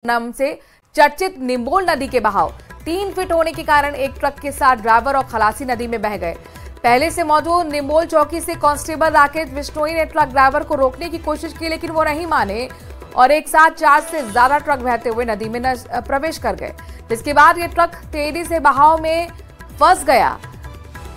नाम से चर्चित निम्बोल नदी के बहाव 3 फीट होने के कारण एक ट्रक के साथ ड्राइवर और खलासी नदी में बह गए। पहले से मौजूद निम्बोल चौकी से कांस्टेबल राकेश बिश्नोई ने ट्रक ड्राइवर को रोकने की कोशिश की, लेकिन वो नहीं माने और एक साथ 4 से ज्यादा ट्रक बहते हुए नदी में प्रवेश कर गए, जिसके बाद ये ट्रक तेजी से बहाव में फंस गया।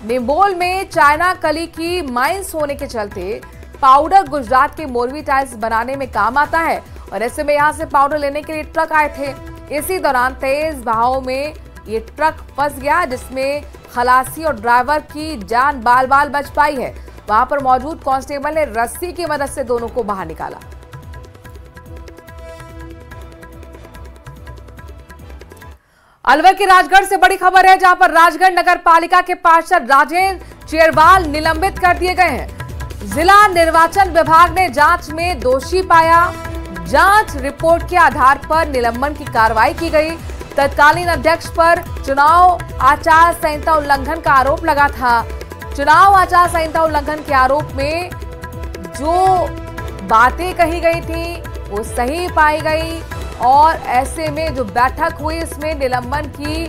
निम्बोल में चाइना कली की माइंस होने के चलते पाउडर गुजरात के मोरवी टाइल्स बनाने में काम आता है और ऐसे में यहां से पाउडर लेने के लिए ट्रक आए थे। इसी दौरान तेज बहाव में ये ट्रक फंस गया, जिसमें खलासी और ड्राइवर की जान बाल बाल बच पाई है। वहां पर मौजूद कांस्टेबल ने रस्सी की मदद से दोनों को बाहर निकाला। अलवर के राजगढ़ से बड़ी खबर है, जहां पर राजगढ़ नगर पालिका के पार्षद राजेंद्र चेरवाल निलंबित कर दिए गए हैं। जिला निर्वाचन विभाग ने जांच में दोषी पाया। जांच रिपोर्ट के आधार पर निलंबन की कार्रवाई की गई। तत्कालीन अध्यक्ष पर चुनाव आचार संहिता उल्लंघन का आरोप लगा था। चुनाव आचार संहिता उल्लंघन के आरोप में जो बातें कही गई थी वो सही पाई गई और ऐसे में जो बैठक हुई इसमें निलंबन की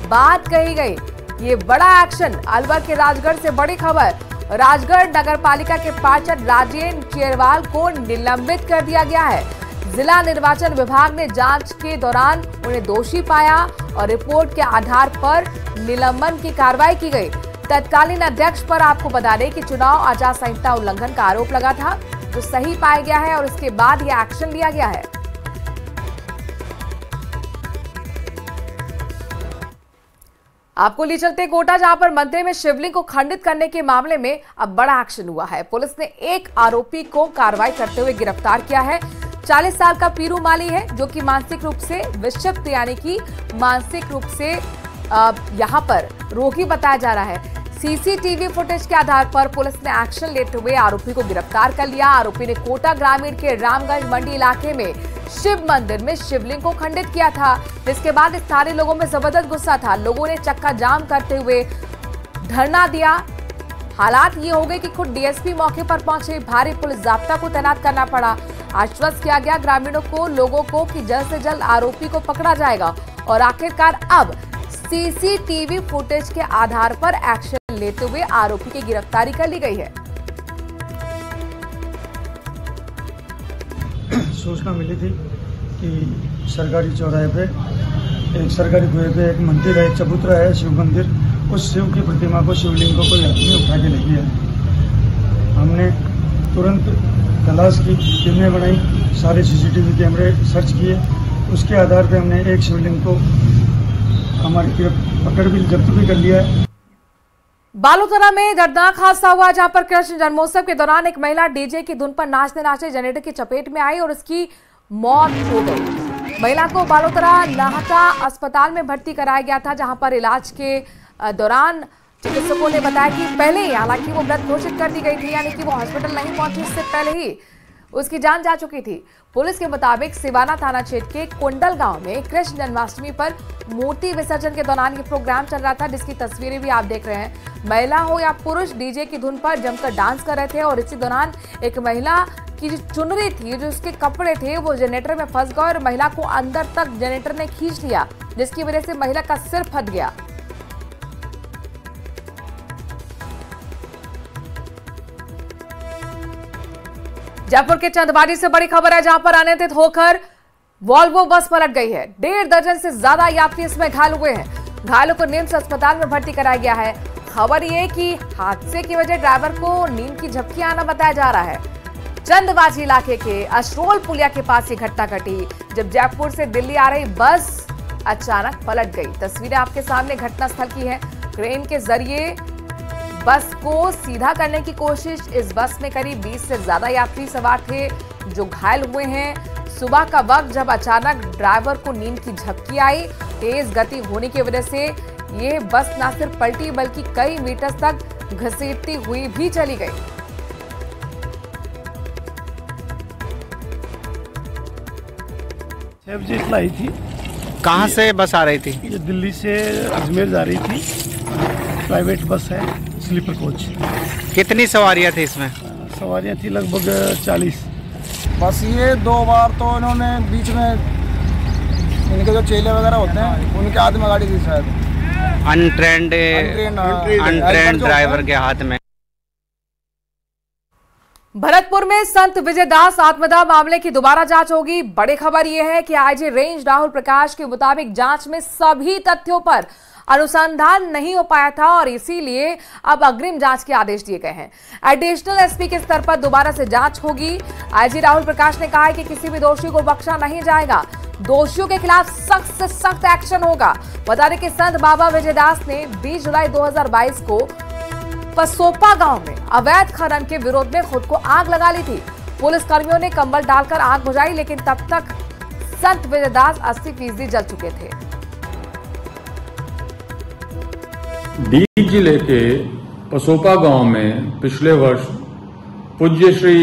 बात कही गई। ये बड़ा एक्शन, अलवर के राजगढ़ से बड़ी खबर। राजगढ़ नगर पालिका के पार्षद राजेंद्र चेरवाल को निलंबित कर दिया गया है। जिला निर्वाचन विभाग ने जांच के दौरान उन्हें दोषी पाया और रिपोर्ट के आधार पर निलंबन की कार्रवाई की गई। तत्कालीन अध्यक्ष पर आपको बता दें कि चुनाव आचार संहिता उल्लंघन का आरोप लगा था, जो सही पाया गया है और इसके बाद यह एक्शन लिया गया है। आपको ले चलते कोटा, जहां पर मंदिर में शिवलिंग को खंडित करने के मामले में अब बड़ा एक्शन हुआ है। पुलिस ने एक आरोपी को कार्रवाई करते हुए गिरफ्तार किया है। 40 साल का पीरू माली है, जो कि मानसिक रूप से विक्षिप्त यानी कि मानसिक रूप से यहां पर रोगी बताया जा रहा है। सीसीटीवी फुटेज के आधार पर पुलिस ने एक्शन लेते हुए आरोपी को गिरफ्तार कर लिया। आरोपी ने कोटा ग्रामीण के रामगंज मंडी इलाके में शिव मंदिर में शिवलिंग को खंडित किया था, जिसके बाद स्थानीय लोगों में जबरदस्त गुस्सा था। लोगों ने चक्का जाम करते हुए धरना दिया। हालात ये हो गए कि खुद डीएसपी मौके पर पहुंचे, भारी पुलिस जाब्ता को तैनात करना पड़ा। आश्वस्त किया गया ग्रामीणों को, लोगों को कि जल्द से जल्द आरोपी को पकड़ा जाएगा और आखिरकार अब सीसीटीवी फुटेज के आधार पर एक्शन लेते हुए आरोपी की गिरफ्तारी कर ली गई है। सूचना मिली थी कि सरकारी चौराहे पे एक सरकारी कुएं पे एक मंदिर है, चबूतरा है, शिव मंदिर। उस शिव की प्रतिमा को, शिवलिंग को कोई आदमी उठा के ले गया। हमने तुरंत तलाश की, टीमें बनाई, सारे सीसीटीवी कैमरे सर्च किए। उसके आधार पे हमने एक शिवलिंग को हमारी पकड़ भी, जब्त भी कर लिया है। बालोतरा में दर्दनाक हादसा हुआ, जहां पर कृष्ण जन्मोत्सव के दौरान एक महिला डीजे की धुन पर नाचते नाचते जनरेटर की चपेट में आई और उसकी मौत हो गई। महिला को बालोतरा नाहटा अस्पताल में भर्ती कराया गया था, जहां पर इलाज के दौरान चिकित्सकों ने बताया कि पहले ही, हालांकि वो मृत घोषित कर दी गई थी, यानी कि वो हॉस्पिटल नहीं पहुंची, इससे पहले ही उसकी जान जा चुकी थी। पुलिस के मुताबिक सिवाना थाना क्षेत्र के कुंडल गांव में कृष्ण जन्माष्टमी पर मूर्ति विसर्जन के दौरान ये प्रोग्राम चल रहा था, जिसकी तस्वीरें भी आप देख रहे हैं। महिला हो या पुरुष डीजे की धुन पर जमकर डांस कर रहे थे और इसी दौरान एक महिला की जो चुनरी थी, जो उसके कपड़े थे, वो जनरेटर में फंस गए और महिला को अंदर तक जनरेटर ने खींच लिया, जिसकी वजह से महिला का सिर फट गया। जयपुर के चंदबाड़ी से बड़ी खबर है, जहां पर अनियंत्रित होकर वॉल्वो बस पलट गई है। 1.5 दर्जन से ज्यादा यात्री इसमें घायल हुए हैं। घायलों को निम्स अस्पताल में भर्ती कराया गया है। खबर यह कि हादसे की वजह ड्राइवर को नींद की झपकी आना बताया जा रहा है। चंदबाजी इलाके के अशरोल पुलिया के पास ये घटना घटी, जब जयपुर से दिल्ली आ रही बस अचानक पलट गई। तस्वीरें आपके सामने घटनास्थल की है। क्रेन के जरिए बस को सीधा करने की कोशिश। इस बस में करीब 20 से ज्यादा यात्री सवार थे जो घायल हुए हैं। सुबह का वक्त जब अचानक ड्राइवर को नींद की झपकी आई, तेज गति होने की वजह से ये बस न सिर्फ पलटी बल्कि कई मीटर तक घसीटती हुई भी चली गई। सब्जी लाई थी। कहाँ से बस आ रही थी? ये दिल्ली से अजमेर जा रही थी। प्राइवेट बस है, स्लीपर कोच। कितनी सवारियां थी इसमें? सवारियां थी लगभग 40। बस ये 2 बार तो इन्होंने बीच में इनके जो चेले वगैरह होते हैं उनके हाथ में गाड़ी थी शायद, अनट्रेंड ड्राइवर के हाथ में। भरतपुर में संत विजयदास आत्मदाह मामले की दोबारा जांच होगी। बड़ी खबर यह है कि आईजी रेंज राहुल प्रकाश के मुताबिक जांच में सभी तथ्यों पर अनुसंधान नहीं हो पाया था और इसीलिए अब अग्रिम जांच के आदेश दिए गए हैं। एडिशनल एसपी के स्तर पर दोबारा से जांच होगी। आईजी राहुल प्रकाश ने कहा है कि किसी भी दोषी को बख्शा नहीं जाएगा, दोषियों के खिलाफ सख्त से सख्त एक्शन होगा। बता दें कि संत बाबा विजयदास ने 20 जुलाई 2022 को पसोपा गांव में अवैध खनन के विरोध में खुद को आग लगा ली थी। पुलिस कर्मियों ने कंबल डालकर आग बुझाई, लेकिन तब तक संत विजयदास 80% जल चुके थे। डीग जिले के पसोपा गांव में पिछले वर्ष पूज्य श्री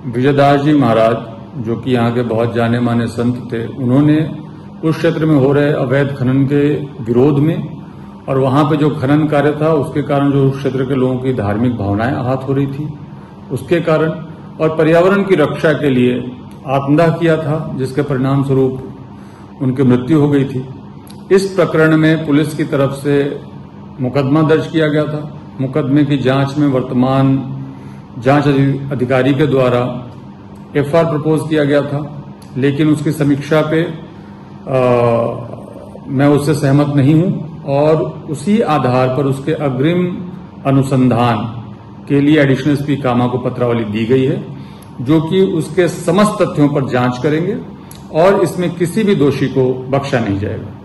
विजयदास जी महाराज, जो कि यहाँ के बहुत जाने माने संत थे, उन्होंने उस क्षेत्र में हो रहे अवैध खनन के विरोध में और वहां पे जो खनन कार्य था उसके कारण जो उस क्षेत्र के लोगों की धार्मिक भावनाएं आहत हो रही थी, उसके कारण और पर्यावरण की रक्षा के लिए आत्मदाह किया था, जिसके परिणाम स्वरूप उनकी मृत्यु हो गई थी। इस प्रकरण में पुलिस की तरफ से मुकदमा दर्ज किया गया था। मुकदमे की जांच में वर्तमान जांच अधिकारी के द्वारा एफआईआर प्रपोज किया गया था, लेकिन उसकी समीक्षा पे मैं उससे सहमत नहीं हूं और उसी आधार पर उसके अग्रिम अनुसंधान के लिए एडिशनल एसपी कामा को पत्रावली दी गई है, जो कि उसके समस्त तथ्यों पर जांच करेंगे और इसमें किसी भी दोषी को बख्शा नहीं जाएगा।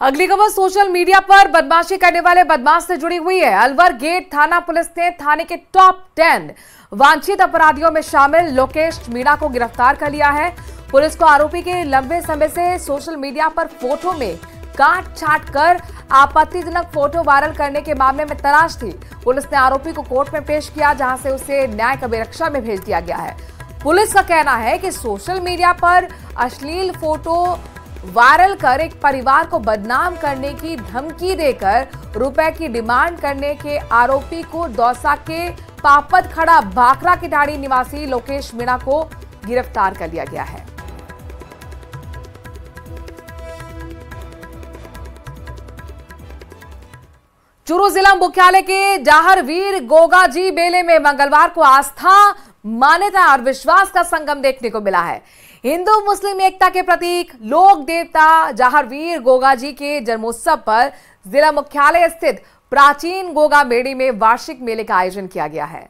अगली खबर सोशल मीडिया पर बदमाशी करने वाले बदमाश से जुड़ी हुई है। अलवर गेट थाना पुलिस ने थाने के टॉप 10 वांछित अपराधियों में शामिल लोकेश मीणा को गिरफ्तार कर लिया है। पुलिस को आरोपी के लंबे समय से सोशल मीडिया पर फोटो में काट छाट कर आपत्तिजनक फोटो वायरल करने के मामले में तलाश थी। पुलिस ने आरोपी को कोर्ट में पेश किया, जहां से उसे न्यायिक अभिरक्षा में भेज दिया गया है। पुलिस का कहना है कि सोशल मीडिया पर अश्लील फोटो वायरल कर एक परिवार को बदनाम करने की धमकी देकर रुपए की डिमांड करने के आरोपी को दौसा के पापद खड़ा भाखरा की ढाड़ी निवासी लोकेश मीणा को गिरफ्तार कर लिया गया है। चूरू जिला मुख्यालय के जाहरवीर गोगाजी मेले में मंगलवार को आस्था, मान्यता और विश्वास का संगम देखने को मिला है। हिंदू मुस्लिम एकता के प्रतीक लोक देवता जाहरवीर गोगाजी के जन्मोत्सव पर जिला मुख्यालय स्थित प्राचीन गोगा मेड़ी में वार्षिक मेले का आयोजन किया गया है।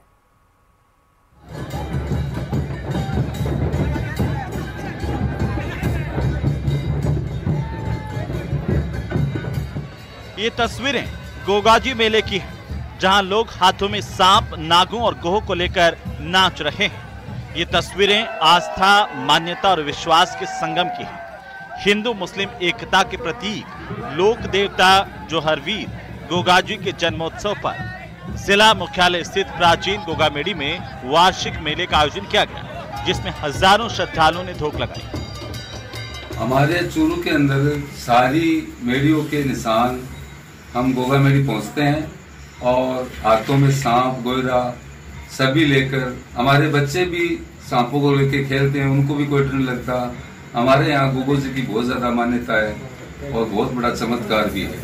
ये तस्वीरें गोगाजी मेले की हैं, जहां लोग हाथों में सांप, नागों और गोह को लेकर नाच रहे हैं। ये तस्वीरें आस्था, मान्यता और विश्वास के संगम की हैं। हिंदू मुस्लिम एकता के प्रतीक लोक देवता जोहरवीर गोगाजी के जन्मोत्सव पर जिला मुख्यालय स्थित प्राचीन गोगा मेड़ी में वार्षिक मेले का आयोजन किया गया, जिसमें हजारों श्रद्धालुओं ने धोख लगाई। हमारे चूरू के अंदर सारी मेड़ियों के निशान हम गोगा मेड़ी पहुंचते हैं और हाथों में सांप, गोयरा सभी लेकर, हमारे बच्चे भी सांपों को लेकर खेलते हैं, उनको भी कोई डर नहीं लगता। हमारे यहाँ गोगो जी की बहुत ज्यादा मान्यता है और बहुत बड़ा चमत्कार भी है।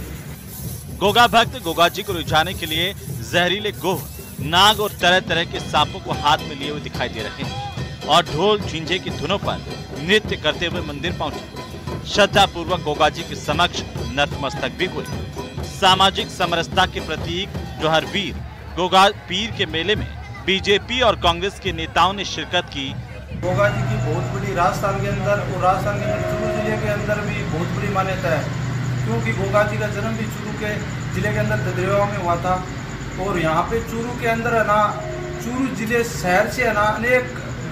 गोगा भक्त गोगा जी को रिझाने के लिए जहरीले गोह, नाग और तरह तरह के सांपों को हाथ में लिए हुए दिखाई दे रहे हैं और ढोल झिंझे की धुनों पर नृत्य करते हुए मंदिर पहुंचे। श्रद्धा पूर्वक गोगा जी के समक्ष नतमस्तक भी हुए। सामाजिक समरसता के प्रतीक जोहरवीर गोगा पीर के मेले में बीजेपी और कांग्रेस के नेताओं ने शिरकत की। गोगा जी की बहुत बड़ी राजस्थान के अंदर और राजस्थान के अंदर चूरू जिले के अंदर भी बहुत बड़ी मान्यता है, क्योंकि गोगा जी का जन्म भी चूरू के जिले के अंदर ददरेवा में हुआ था। और यहाँ पे चूरू के अंदर है ना, चूरू जिले शहर से है ना अनेक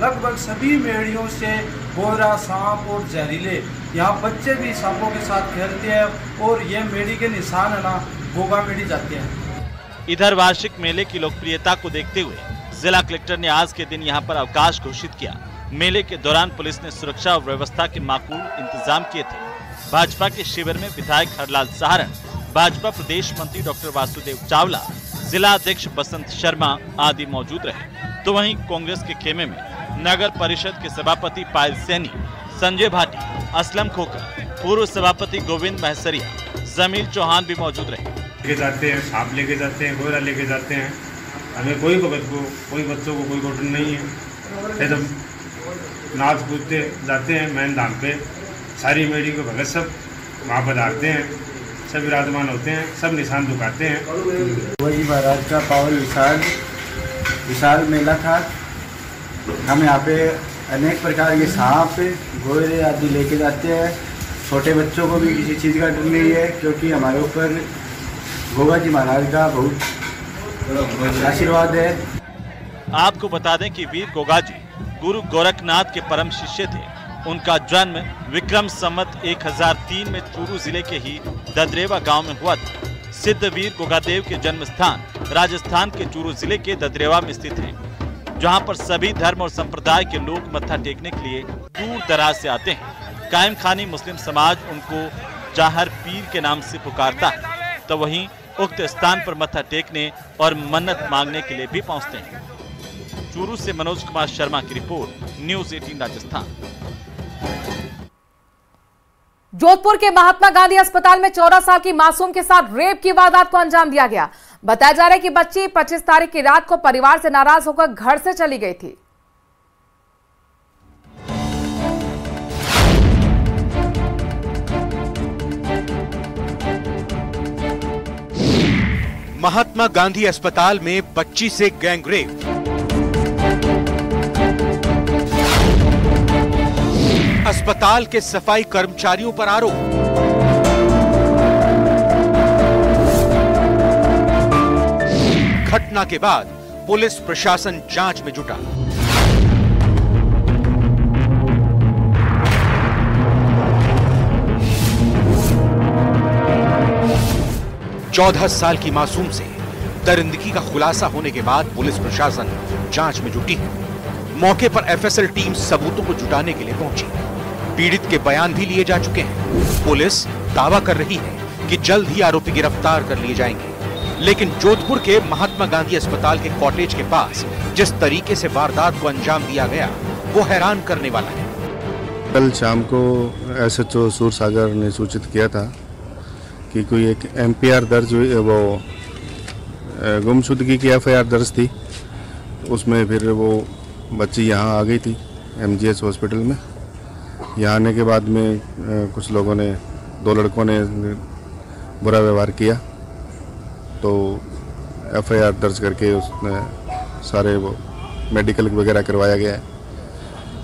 लगभग सभी मेड़ियों से गोरा, सांप और जहरीले, यहाँ बच्चे भी सांपों के साथ खेलते हैं और ये मेड़ी के निशान है ना गोगा मेड़ी जाते हैं। इधर वार्षिक मेले की लोकप्रियता को देखते हुए जिला कलेक्टर ने आज के दिन यहां पर अवकाश घोषित किया। मेले के दौरान पुलिस ने सुरक्षा और व्यवस्था के माकूल इंतजाम किए थे। भाजपा के शिविर में विधायक हरलाल सहारण, भाजपा प्रदेश मंत्री डॉक्टर वासुदेव चावला, जिला अध्यक्ष बसंत शर्मा आदि मौजूद रहे। तो वहीं कांग्रेस के खेमे में नगर परिषद के सभापति पायल सैनी, संजय भाटी, असलम खोकर, पूर्व सभापति गोविंद महसरिया, जमील चौहान भी मौजूद रहे। लेके जाते हैं, सांप लेके जाते हैं, गोरा लेके जाते हैं। हमें कोई बच्चों को कोई घुटन नहीं है। फिर नाच कूदते जाते हैं मैन धाम पे, सारी मेडी को भगत सब वहाँ पधारते हैं, सब विराजमान होते हैं, सब निशान दुखाते हैं। वही महाराज का पावन विशाल मेला था। हम यहाँ पे अनेक प्रकार के सांप गोरे आदि लेके जाते हैं। छोटे बच्चों को भी किसी चीज़ का डर नहीं है, क्योंकि हमारे ऊपर गोगा जी महाराज का बहुत आशीर्वाद है। आपको बता दें कि वीर गोगा जी गुरु गोरखनाथ के परम शिष्य थे। उनका जन्म विक्रम संवत 1003 में चूरू जिले के ही ददरेवा गांव में हुआ था। सिद्ध वीर गोगादेव के जन्म स्थान राजस्थान के चूरू जिले के ददरेवा में स्थित है, जहां पर सभी धर्म और संप्रदाय के लोग मत्था टेकने के लिए दूर दराज से आते हैं। कायम खानी मुस्लिम समाज उनको जाहर पीर के नाम से पुकारता है, तो वहीं उक्त स्थान पर मत्था टेकने और मन्नत मांगने के लिए भी पहुंचते हैं। चूरू से मनोज कुमार शर्मा की रिपोर्ट, न्यूज़ 18 राजस्थान। जोधपुर के महात्मा गांधी अस्पताल में 14 साल की मासूम के साथ रेप की वारदात को अंजाम दिया गया। बताया जा रहा है कि बच्ची 25 तारीख की रात को परिवार से नाराज होकर घर से चली गई थी। महात्मा गांधी अस्पताल में बच्ची से गैंगरेप। अस्पताल के सफाई कर्मचारियों पर आरोप। घटना के बाद पुलिस प्रशासन जांच में जुटा। चौदह साल की मासूम से दरिंदगी का खुलासा होने के बाद पुलिस प्रशासन जांच में जुटी है। मौके पर एफएसएल टीम सबूतों को जुटाने के लिए पहुंची। पीड़ित के बयान भी लिए जा चुके हैं। पुलिस दावा कर रही है कि जल्द ही आरोपी गिरफ्तार कर लिए जाएंगे। लेकिन जोधपुर के महात्मा गांधी अस्पताल के कॉटेज के पास जिस तरीके से वारदात को अंजाम दिया गया वो हैरान करने वाला है। कल शाम को एसएचओ सूरसागर ने सूचित किया था कि कोई एक एमपीआर दर्ज हुई, वो गुमशुदगी की एफआईआर दर्ज थी। उसमें फिर वो बच्ची यहाँ आ गई थी एमजीएच हॉस्पिटल में। यहाँ आने के बाद में कुछ लोगों ने, 2 लड़कों ने बुरा व्यवहार किया, तो एफआईआर दर्ज करके उसमें सारे वो मेडिकल वगैरह करवाया गया है।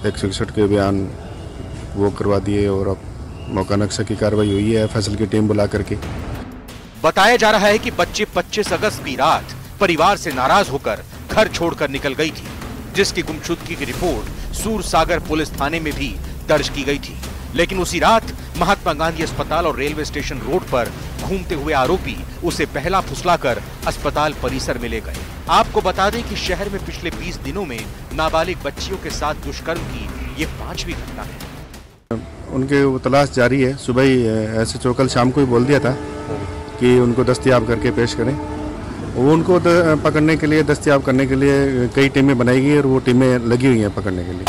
161 के बयान वो करवा दिए और अब मौका नक्शा की कार्रवाई हुई है एफएसएल की टीम बुला करके। बताया जा रहा है कि बच्ची 25 अगस्त की रात परिवार से नाराज होकर घर छोड़कर निकल गई थी, जिसकी गुमशुदगी की रिपोर्ट सूरसागर पुलिस थाने में भी दर्ज की गई थी। लेकिन उसी रात महात्मा गांधी अस्पताल और रेलवे स्टेशन रोड पर घूमते हुए आरोपी उसे पहला फुसलाकर अस्पताल परिसर में ले गए। आपको बता दें कि शहर में पिछले 20 दिनों में नाबालिग बच्चियों के साथ दुष्कर्म की ये 5वीं घटना है। उनके वो तलाश जारी है। सुबह ही एसएचओ कल शाम को ही बोल दिया था कि उनको दस्तयाब करके पेश करें। वो उनको पकड़ने के लिए, दस्तयाब करने के लिए कई टीमें बनाई गई और वो टीमें लगी हुई हैं पकड़ने के लिए।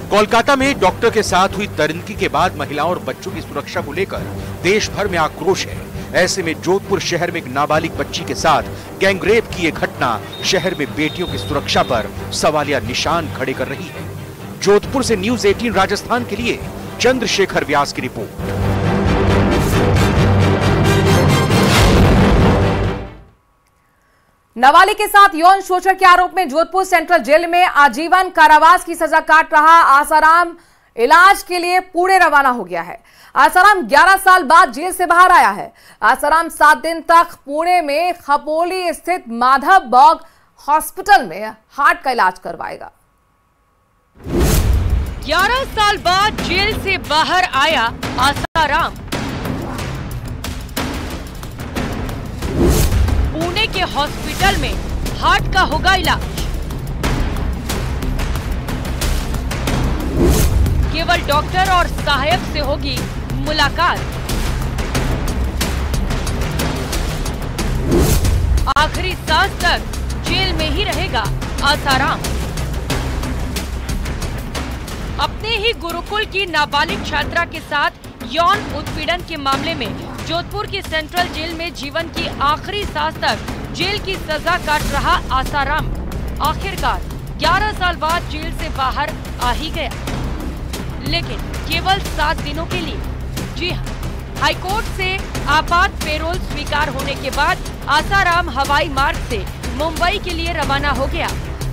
कोलकाता में डॉक्टर के साथ हुई दरिंदगी के बाद महिलाओं और बच्चों की सुरक्षा को लेकर देश भर में आक्रोश है। ऐसे में जोधपुर शहर में एक नाबालिग बच्ची के साथ गैंगरेप की ये घटना शहर में बेटियों की सुरक्षा पर सवालिया निशान खड़े कर रही है। जोधपुर से न्यूज़ 18 राजस्थान के लिए चंद्रशेखर व्यास की रिपोर्ट। नाबालिग के साथ यौन शोषण के आरोप में जोधपुर सेंट्रल जेल में आजीवन कारावास की सजा काट रहा आसाराम इलाज के लिए पुणे रवाना हो गया है। आसाराम 11 साल बाद जेल से बाहर आया है। आसाराम 7 दिन तक पुणे में खपोली स्थित माधव बॉग हॉस्पिटल में हार्ट का इलाज करवाएगा। 11 साल बाद जेल से बाहर आया आसाराम। पुणे के हॉस्पिटल में हार्ट का होगा इलाज। केवल डॉक्टर और सहायक से होगी मुलाकात। आखिरी सांस तक जेल में ही रहेगा आसाराम। अपने ही गुरुकुल की नाबालिग छात्रा के साथ यौन उत्पीड़न के मामले में जोधपुर की सेंट्रल जेल में जीवन की आखिरी सांस तक जेल की सजा काट रहा आसाराम आखिरकार 11 साल बाद जेल से बाहर आ ही गया, लेकिन केवल 7 दिनों के लिए। जी हाँ, हाईकोर्ट से आपात पेरोल स्वीकार होने के बाद आसाराम हवाई मार्ग से मुंबई के लिए रवाना हो गया।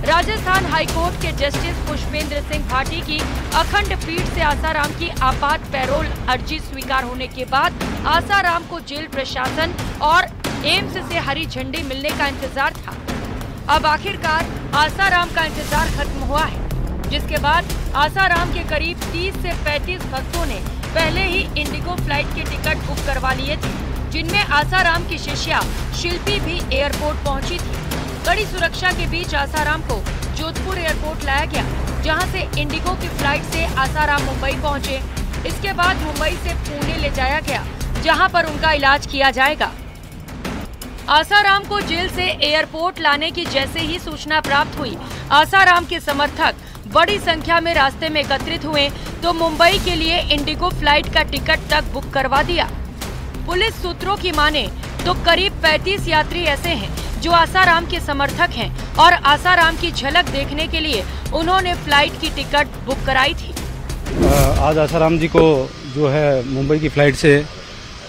राजस्थान हाईकोर्ट के जस्टिस पुष्पेंद्र सिंह भाटी की अखंड पीठ से आसाराम की आपात पैरोल अर्जी स्वीकार होने के बाद आसाराम को जेल प्रशासन और एम्स से हरी झंडी मिलने का इंतजार था। अब आखिरकार आसाराम का इंतजार खत्म हुआ है, जिसके बाद आसाराम के करीब 30 से 35 भक्तों ने पहले ही इंडिगो फ्लाइट के टिकट बुक करवा लिए थे, जिनमें आसाराम की शिष्या शिल्पी भी एयरपोर्ट पहुंची थी। कड़ी सुरक्षा के बीच आसाराम को जोधपुर एयरपोर्ट लाया गया, जहां से इंडिगो की फ्लाइट से आसाराम मुंबई पहुंचे। इसके बाद मुंबई से पुणे ले जाया गया, जहां पर उनका इलाज किया जाएगा। आसाराम को जेल से एयरपोर्ट लाने की जैसे ही सूचना प्राप्त हुई, आसाराम के समर्थक बड़ी संख्या में रास्ते में एकत्रित हुए तो मुंबई के लिए इंडिगो फ्लाइट का टिकट तक बुक करवा दिया। पुलिस सूत्रों की माने तो करीब 35 यात्री ऐसे हैं जो आसाराम के समर्थक हैं और आसाराम की झलक देखने के लिए उन्होंने फ्लाइट की टिकट बुक कराई थी। आज आसाराम जी को जो है मुंबई की फ्लाइट से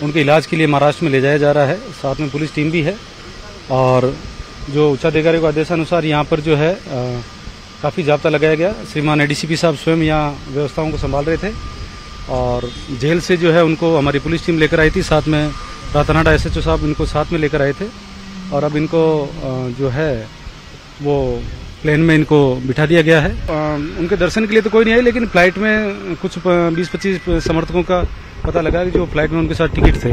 उनके इलाज के लिए महाराष्ट्र में ले जाया जा रहा है। साथ में पुलिस टीम भी है और जो उच्चाधिकारी के आदेशानुसार यहाँ पर जो है काफ़ी जाब्ता लगाया गया। श्रीमान एडीसीपी साहब स्वयं यहाँ व्यवस्थाओं को संभाल रहे थे और जेल से जो है उनको हमारी पुलिस टीम लेकर आई थी। साथ में रातनाडा एसएचओ साहब इनको साथ में लेकर आए थे और अब इनको जो है वो प्लेन में इनको बिठा दिया गया है। उनके दर्शन के लिए तो कोई नहीं आई, लेकिन फ्लाइट में कुछ 20-25 समर्थकों का पता लगा कि जो फ्लाइट में उनके साथ टिकट थे।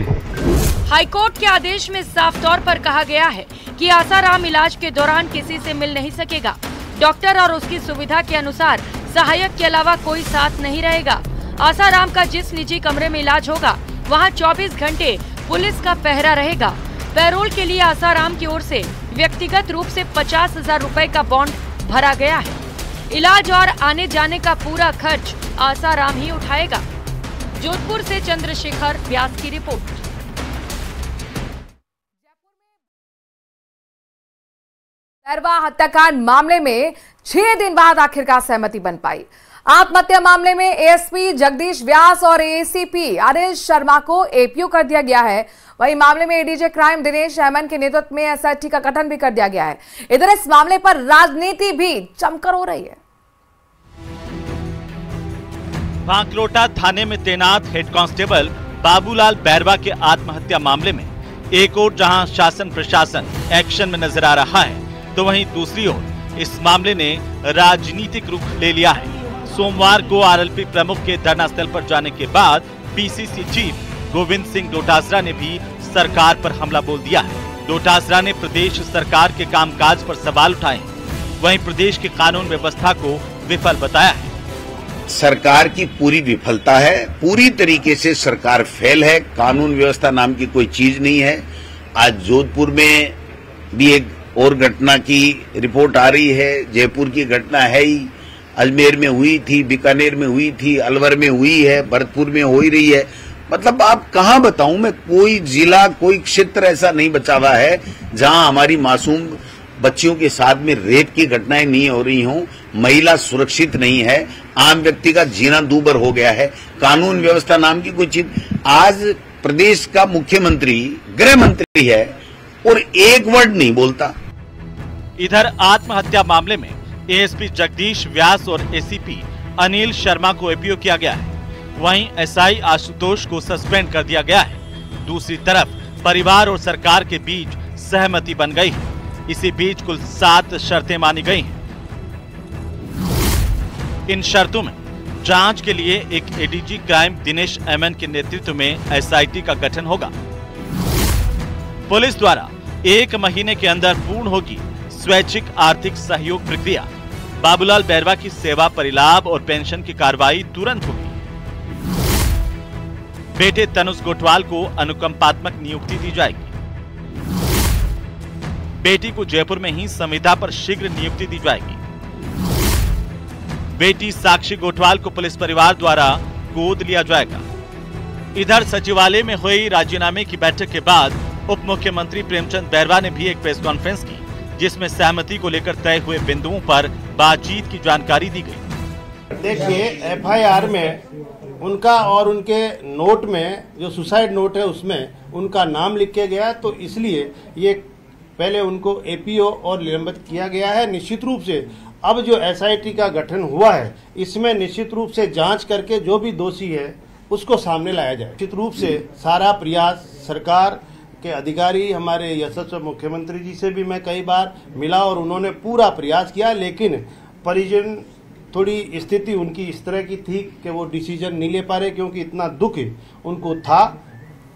हाईकोर्ट के आदेश में साफ तौर पर कहा गया है कि आसाराम इलाज के दौरान किसी से मिल नहीं सकेगा। डॉक्टर और उसकी सुविधा के अनुसार सहायक के अलावा कोई साथ नहीं रहेगा। आसाराम का जिस निजी कमरे में इलाज होगा, वहां 24 घंटे पुलिस का पहरा रहेगा। पैरोल के लिए आसाराम की ओर से व्यक्तिगत रूप से 50,000 रुपए का बॉन्ड भरा गया है। इलाज और आने जाने का पूरा खर्च आसाराम ही उठाएगा। जोधपुर से चंद्रशेखर व्यास की रिपोर्ट। बैरवा हत्याकांड मामले में 6 दिन बाद आखिरकार सहमति बन पाई। आत्महत्या मामले में एएसपी जगदीश व्यास और एसीपी अनिल शर्मा को एपीओ कर दिया गया है। वहीं मामले में एडीजे क्राइम दिनेश अहमद के नेतृत्व में एसआईटी का गठन भी कर दिया गया है। इधर इस मामले पर राजनीति भी जमकर हो रही है। भांकलोटा थाने में तैनात हेड कांस्टेबल बाबूलाल बैरवा के आत्महत्या मामले में एक ओर जहां शासन प्रशासन एक्शन में नजर आ रहा है, तो वहीं दूसरी ओर इस मामले ने राजनीतिक रुख ले लिया है। सोमवार को आरएलपी प्रमुख के धरना स्थल पर जाने के बाद पीसीसी चीफ गोविंद सिंह डोटासरा ने भी सरकार पर हमला बोल दिया है। डोटासरा ने प्रदेश सरकार के कामकाज पर सवाल उठाए, वहीं प्रदेश की कानून व्यवस्था को विफल बताया है। सरकार की पूरी विफलता है, पूरी तरीके से सरकार फेल है। कानून व्यवस्था नाम की कोई चीज नहीं है। आज जोधपुर में भी एक और घटना की रिपोर्ट आ रही है। जयपुर की घटना है ही, अजमेर में हुई थी, बीकानेर में हुई थी, अलवर में हुई है, भरतपुर में हो ही रही है। मतलब आप कहाँ बताऊं मैं, कोई जिला कोई क्षेत्र ऐसा नहीं बचा हुआ है जहां हमारी मासूम बच्चियों के साथ में रेप की घटनाएं नहीं हो रही हों, महिला सुरक्षित नहीं है, आम व्यक्ति का जीना दूभर हो गया है। कानून व्यवस्था नाम की कोई चीज, आज प्रदेश का मुख्यमंत्री गृह मंत्री है और एक वर्ड नहीं बोलता। इधर आत्महत्या मामले में एएसपी जगदीश व्यास और एसीपी अनिल शर्मा को एपीओ किया गया है। वहीं एसआई आशुतोष को सस्पेंड कर दिया गया है। दूसरी तरफ परिवार और सरकार के बीच सहमति बन गई है। इसी बीच कुल 7 शर्तें मानी गई हैं। इन शर्तों में जांच के लिए एक एडीजी क्राइम दिनेश अहमद के नेतृत्व में एसआईटी का गठन होगा। पुलिस द्वारा 1 महीने के अंदर पूर्ण होगी स्वैच्छिक आर्थिक सहयोग प्रक्रिया। बाबूलाल बैरवा की सेवा परिलाभ और पेंशन की कार्रवाई तुरंत होगी। बेटे तनुज गोटवाल को अनुकंपात्मक नियुक्ति दी जाएगी। बेटी को जयपुर में ही संविदा पर शीघ्र नियुक्ति दी जाएगी। बेटी साक्षी गोठवाल को पुलिस परिवार द्वारा गोद लिया जाएगा। इधर सचिवालय में हुई राजीनामे की बैठक के बाद उप मुख्यमंत्री प्रेमचंद बैरवा ने भी एक प्रेस कॉन्फ्रेंस की, जिसमें सहमति को लेकर तय हुए बिंदुओं पर बातचीत की जानकारी दी गई। देखिए, एफआईआर में उनका और उनके नोट में जो सुसाइड नोट है उसमें उनका नाम लिख के गया, तो इसलिए ये पहले उनको एपीओ और निलंबित किया गया है। निश्चित रूप से अब जो एसआईटी का गठन हुआ है इसमें निश्चित रूप से जांच करके जो भी दोषी है उसको सामने लाया जाए। निश्चित रूप से सारा प्रयास सरकार के अधिकारी, हमारे यशस्वी मुख्यमंत्री जी से भी मैं कई बार मिला और उन्होंने पूरा प्रयास किया, लेकिन परिजन थोड़ी स्थिति उनकी इस तरह की थी कि वो डिसीजन नहीं ले पा रहे, क्योंकि इतना दुख उनको था,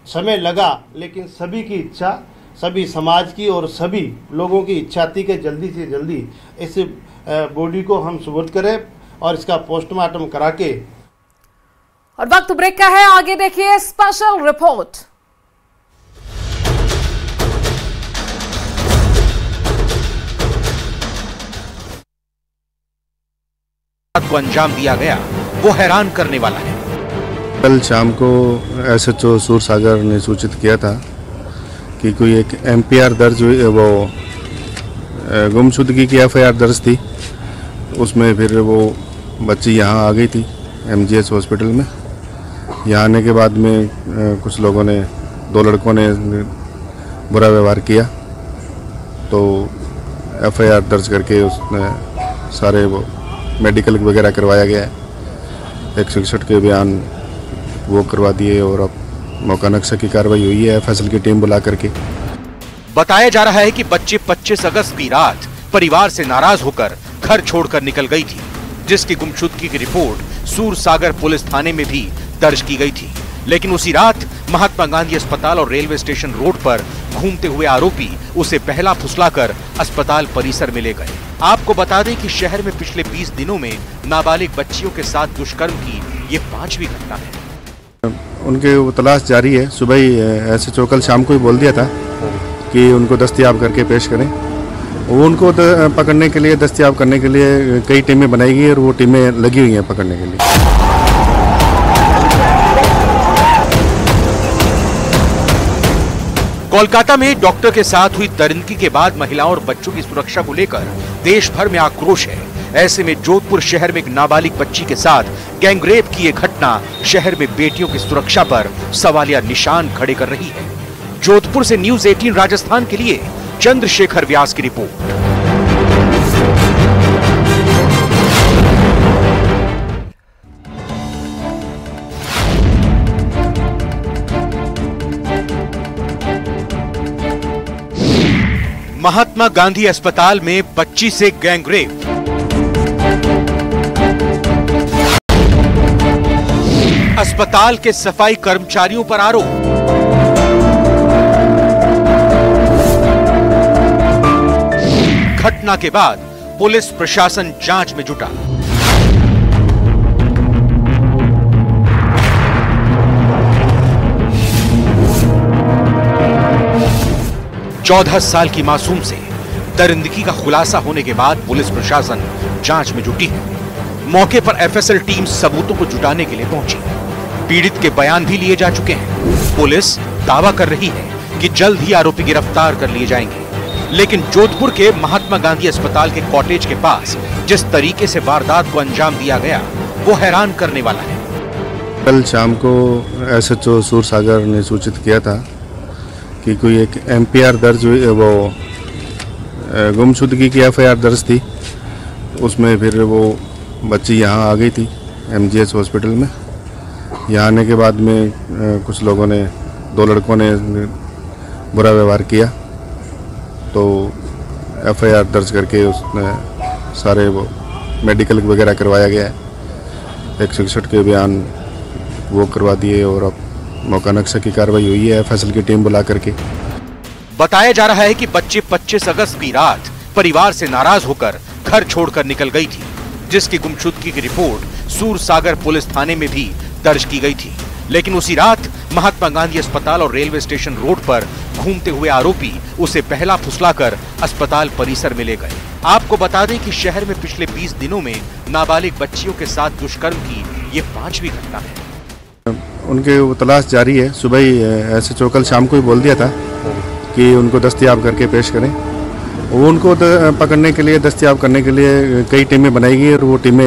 समय लगा, लेकिन सभी की इच्छा, सभी समाज की और सभी लोगों की इच्छा थी कि जल्दी से जल्दी इस बॉडी को हम सुपुर्द करें और इसका पोस्टमार्टम करा के। और वक्त ब्रेक का है, आगे देखिए स्पेशल रिपोर्ट। को अंजाम दिया गया वो हैरान करने वाला है। कल शाम को एसएचओ सूरसागर ने सूचित किया था कि कोई एक एमपीआर दर्ज हुई, वो गुमशुदगी की एफआईआर दर्ज थी। उसमें फिर वो बच्ची यहाँ आ गई थी एमजीएच हॉस्पिटल में। यहाँ आने के बाद में कुछ लोगों ने, 2 लड़कों ने बुरा व्यवहार किया, तो एफआईआर दर्ज करके उसने सारे वो मेडिकल वगैरह करवाया गया है। 161 के बयान वो करवा दिए और अब मौका नक्शा की कार्रवाई हुई है फैसल की टीम बुला करके। बताया जा रहा है कि बच्ची 25 अगस्त की रात परिवार से नाराज होकर घर छोड़कर निकल गई थी, जिसकी गुमशुदगी की रिपोर्ट सूरसागर पुलिस थाने में भी दर्ज की गई थी। लेकिन उसी रात महात्मा गांधी अस्पताल और रेलवे स्टेशन रोड पर घूमते हुए आरोपी उसे पहला फुसलाकर अस्पताल परिसर में ले गए। आपको बता दें कि शहर में पिछले 20 दिनों में नाबालिग बच्चियों के साथ दुष्कर्म की ये 5वीं घटना है। उनके वो तलाश जारी है। सुबह ही एसएचओ कल शाम को ही बोल दिया था कि उनको दस्तयाब करके पेश करें। वो उनको पकड़ने के लिए, दस्तयाब करने के लिए कई टीमें बनाई गई और वो टीमें लगी हुई हैं पकड़ने के लिए। कोलकाता में डॉक्टर के साथ हुई दरिंदगी के बाद महिलाओं और बच्चों की सुरक्षा को लेकर देश भर में आक्रोश है। ऐसे में जोधपुर शहर में एक नाबालिग बच्ची के साथ गैंगरेप की ये घटना शहर में बेटियों की सुरक्षा पर सवालिया निशान खड़े कर रही है। जोधपुर से न्यूज़ 18 राजस्थान के लिए चंद्रशेखर व्यास की रिपोर्ट। महात्मा गांधी अस्पताल में बच्ची से गैंगरेप। अस्पताल के सफाई कर्मचारियों पर आरोप। घटना के बाद पुलिस प्रशासन जांच में जुटा। चौदह साल की मासूम से दरिंदगी का खुलासा होने के बाद पुलिस प्रशासन जांच में जुटी है। मौके पर एफएसएल टीम सबूतों को जुटाने के लिए पहुंची। पीड़ित के बयान भी लिए जा चुके हैं। पुलिस दावा कर रही है कि जल्द ही आरोपी गिरफ्तार कर लिए जाएंगे। लेकिन जोधपुर के महात्मा गांधी अस्पताल के कॉटेज के पास जिस तरीके से वारदात को अंजाम दिया गया वो हैरान करने वाला है। कल शाम को एसएचओ सूरसागर ने सूचित किया था कि कोई एक एमपीआर दर्ज हुई, वो गुमशुदगी की एफआईआर दर्ज थी। उसमें फिर वो बच्ची यहाँ आ गई थी एमजीएच हॉस्पिटल में। यहाँ आने के बाद में कुछ लोगों ने, 2 लड़कों ने बुरा व्यवहार किया, तो एफआईआर दर्ज करके उसने सारे वो मेडिकल वगैरह करवाया गया है। 161 के बयान वो करवा दिए और अब मौका नक्शा की कार्रवाई हुई है फैसल की टीम बुला करके। बताया जा रहा है कि बच्ची 25 अगस्त की रात परिवार से नाराज होकर घर छोड़कर निकल गई थी, जिसकी गुमशुदगी की रिपोर्ट सूरसागर पुलिस थाने में भी दर्ज की गई थी। लेकिन उसी रात महात्मा गांधी अस्पताल और रेलवे स्टेशन रोड पर घूमते हुए आरोपी उसे पहला फुसलाकर अस्पताल परिसर में ले गए। आपको बता दें कि शहर में पिछले 20 दिनों में नाबालिग बच्चियों के साथ दुष्कर्म की ये 5वीं घटना है। उनके वो तलाश जारी है। सुबह ही SHO कल शाम को ही बोल दिया था कि उनको दस्तयाब करके पेश करें। वो उनको पकड़ने के लिए, दस्तयाब करने के लिए कई टीमें बनाई गई और वो टीमें